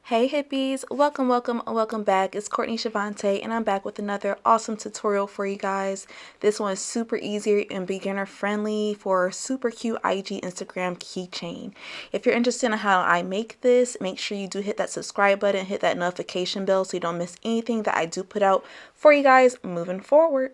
Hey hippies, welcome back. It's Courtney Shavante and I'm back with another awesome tutorial for you guys. This one is super easy and beginner friendly for a super cute IG Instagram keychain. If you're interested in how I make this, make sure you do hit that subscribe button, hit that notification bell so you don't miss anything that I do put out for you guys moving forward.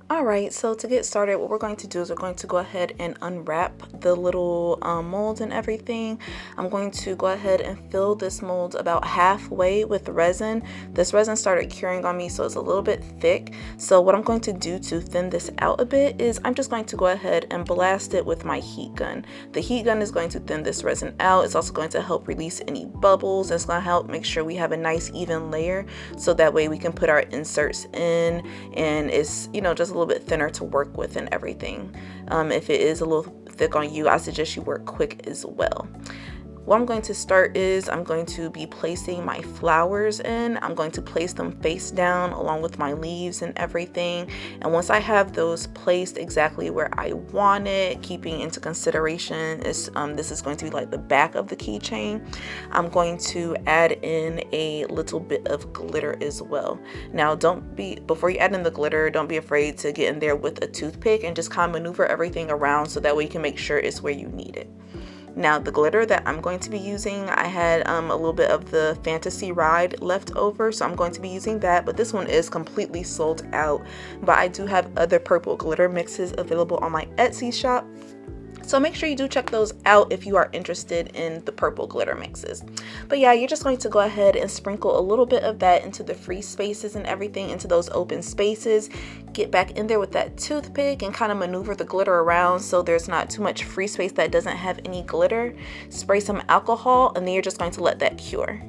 Alright, so to get started, what we're going to do is we're going to go ahead and unwrap the little mold and everything. I'm going to go ahead and fill this mold about halfway with resin. This resin started curing on me, so it's a little bit thick. So what I'm going to do to thin this out a bit is I'm just going to go ahead and blast it with my heat gun. The heat gun is going to thin this resin out. It's also going to help release any bubbles. It's going to help make sure we have a nice even layer so that way we can put our inserts in and it's, you know, just a little bit thinner to work with and everything. If it is a little thick on you, I suggest you work quick as well. What I'm going to start is I'm going to be placing my flowers in. I'm going to place them face down along with my leaves and everything. And once I have those placed exactly where I want it, keeping into consideration is this is going to be like the back of the keychain, I'm going to add in a little bit of glitter as well. Now before you add in the glitter, don't be afraid to get in there with a toothpick and just kind of maneuver everything around so that way you can make sure it's where you need it. Now the glitter that I'm going to be using, I had a little bit of the Fantasy Ride left over, so I'm going to be using that, but this one is completely sold out. But I do have other purple glitter mixes available on my Etsy shop. So make sure you do check those out if you are interested in the purple glitter mixes. But yeah, you're just going to go ahead and sprinkle a little bit of that into the free spaces and everything, into those open spaces. Get back in there with that toothpick and kind of maneuver the glitter around so there's not too much free space that doesn't have any glitter. Spray some alcohol and then you're just going to let that cure.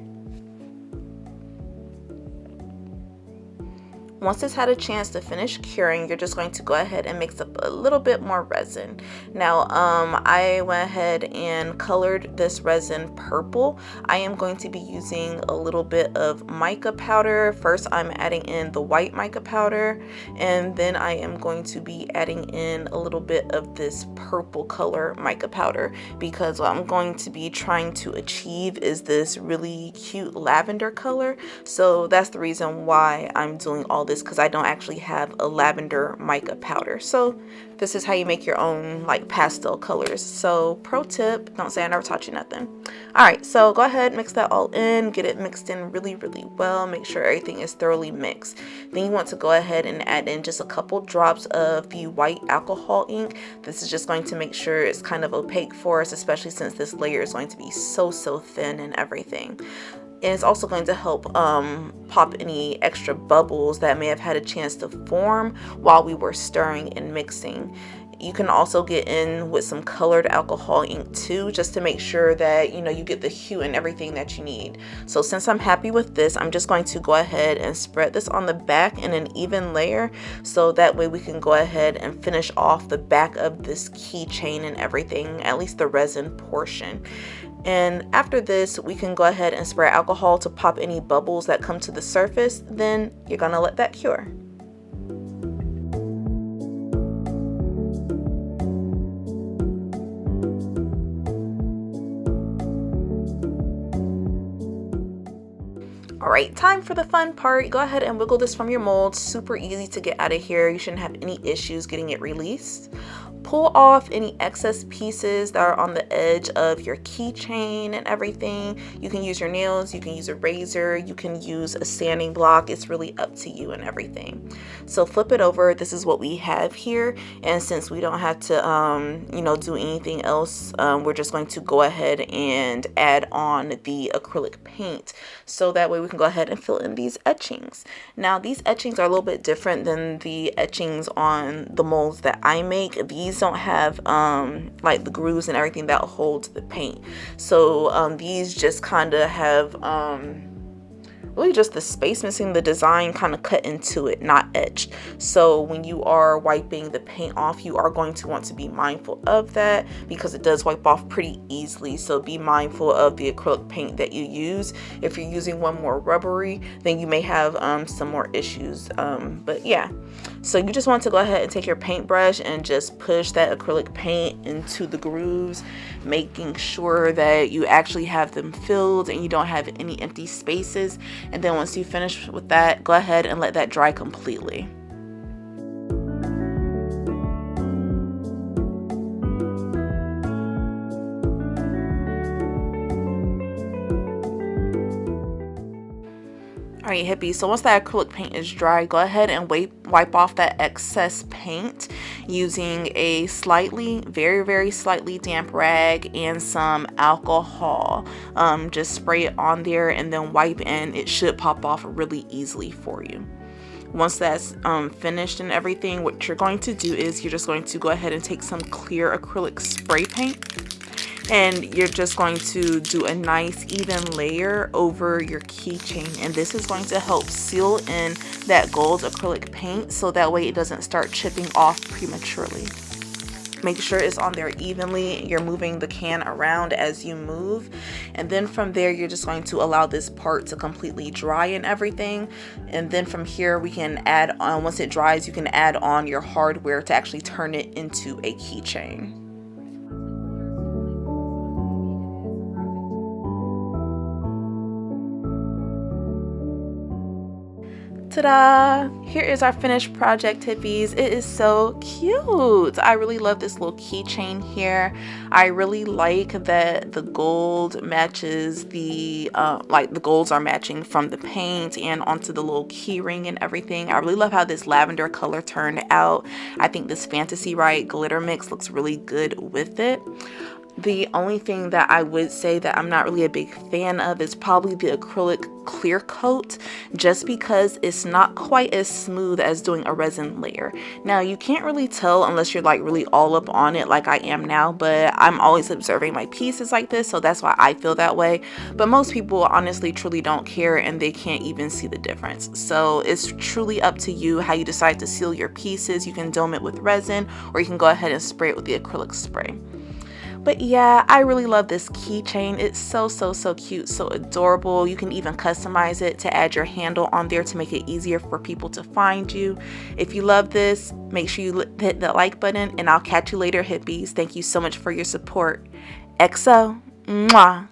Once it's had a chance to finish curing, you're just going to go ahead and mix up a little bit more resin. Now, I went ahead and colored this resin purple. I am going to be using a little bit of mica powder. First, I'm adding in the white mica powder, and then I am going to be adding in a little bit of this purple color mica powder because what I'm going to be trying to achieve is this really cute lavender color. So that's the reason why I'm doing all this, because I don't actually have a lavender mica powder. So this is how you make your own like pastel colors. So pro tip, don't say I never taught you nothing. All right, so go ahead, mix that all in, get it mixed in really well, make sure everything is thoroughly mixed. Then you want to go ahead and add in just a couple drops of the white alcohol ink. This is just going to make sure it's kind of opaque for us, especially since this layer is going to be so thin and everything. And it's also going to help pop any extra bubbles that may have had a chance to form while we were stirring and mixing. You can also get in with some colored alcohol ink too, just to make sure that you get the hue and everything that you need. So since I'm happy with this, I'm just going to go ahead and spread this on the back in an even layer, so that way we can go ahead and finish off the back of this keychain and everything, at least the resin portion. And after this, we can go ahead and spray alcohol to pop any bubbles that come to the surface. Then you're gonna let that cure. All right, time for the fun part. Go ahead and wiggle this from your mold. Super easy to get out of here. You shouldn't have any issues getting it released. Pull off any excess pieces that are on the edge of your keychain and everything. You can use your nails, you can use a razor, you can use a sanding block. It's really up to you and everything. So flip it over. This is what we have here. And since we don't have to, do anything else, we're just going to go ahead and add on the acrylic paint. So that way we can go ahead and fill in these etchings. Now, these etchings are a little bit different than the etchings on the molds that I make. These don't have like the grooves and everything that holds the paint. So these just kind of have really just the space missing, the design kind of cut into it, not etched. So when you are wiping the paint off, you are going to want to be mindful of that because it does wipe off pretty easily. So be mindful of the acrylic paint that you use. If you're using one more rubbery, then you may have some more issues. But yeah, so you just want to go ahead and take your paintbrush and just push that acrylic paint into the grooves, making sure that you actually have them filled and you don't have any empty spaces. And then once you finish with that, go ahead and let that dry completely. Alright, hippies, so once that acrylic paint is dry, go ahead and wipe off that excess paint using a very slightly damp rag and some alcohol. Just spray it on there and then wipe, and it should pop off really easily for you. Once that's finished and everything, what you're going to do is you're just going to go ahead and take some clear acrylic spray paint, and you're just going to do a nice even layer over your keychain, and this is going to help seal in that gold acrylic paint so that way it doesn't start chipping off prematurely. Make sure it's on there evenly. You're moving the can around as you move, and then from there you're just going to allow this part to completely dry and everything. And then from here we can add on, once it dries, you can add on your hardware to actually turn it into a keychain. Ta-da! Here is our finished project, hippies. It is so cute. I really love this little keychain here. I really like that the gold matches the like the golds are matching from the paint and onto the little key ring and everything. I really love how this lavender color turned out. I think this Fantasy Right glitter mix looks really good with it. The only thing that I would say that I'm not really a big fan of is probably the acrylic clear coat, just because it's not quite as smooth as doing a resin layer. Now you can't really tell unless you're like really all up on it like I am now, but I'm always observing my pieces like this, so that's why I feel that way. But most people honestly truly don't care, and they can't even see the difference. So it's truly up to you how you decide to seal your pieces. You can dome it with resin, or you can go ahead and spray it with the acrylic spray. But yeah, I really love this keychain. It's so cute, so adorable. You can even customize it to add your handle on there to make it easier for people to find you. If you love this, make sure you hit the like button, and I'll catch you later, hippies. Thank you so much for your support. XO. Mwah.